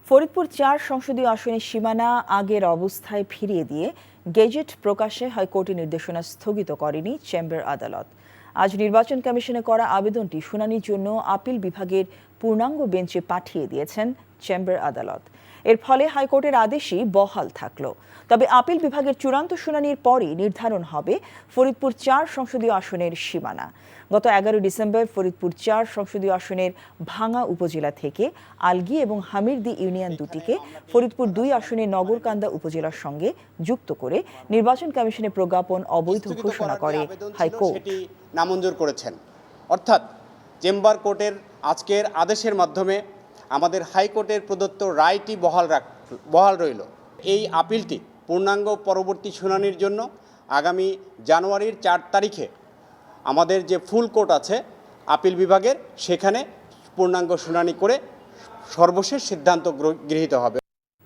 ফরিদপুর ৪ সংসদীয় আসনের সীমানা আগের অবস্থায় ফিরিয়ে দিয়ে গেজেট প্রকাশে হাইকোর্টের নির্দেশনা স্থগিত করেনি চেম্বার আদালত। আজ নির্বাচন কমিশনে করা আবেদনটি শুনানির জন্য আপিল বিভাগের পূর্ণাঙ্গ বেঞ্চে পাঠিয়ে দিয়েছেন চেম্বার আদালত। এর ফলে হাইকোর্টের আদেশই বহাল থাকল। তবে আপিল বিভাগের চূড়ান্ত শুনানির পরই নির্ধারণ হবে ফরিদপুর ৪ সংসদীয় আসনের সীমানা। গত ১১ ডিসেম্বর ফরিদপুর ৪ সংসদীয় আসনের ভাঙ্গা উপজেলা থেকে আলগী এবং হামিরদি ইউনিয়ন দুটিকে ফরিদপুর ২ আসনের নগরকান্দা উপজেলার সঙ্গে যুক্ত করে নির্বাচন কমিশনের প্রজ্ঞাপন অবৈধ ঘোষণা করে হাইকোর্ট। নামঞ্জুর করেছেন, অর্থাৎ চেম্বার কোর্টের আজকের আদেশের মাধ্যমে আমাদের হাইকোর্টের প্রদত্ত রায়টি বহাল রইল। এই আপিলটি পূর্ণাঙ্গ পরবর্তী শুনানির জন্য আগামী জানুয়ারির ৪ তারিখে আমাদের যে ফুল কোর্ট আছে আপিল বিভাগের, সেখানে পূর্ণাঙ্গ শুনানি করে সর্বশেষ সিদ্ধান্ত গৃহীত হবে।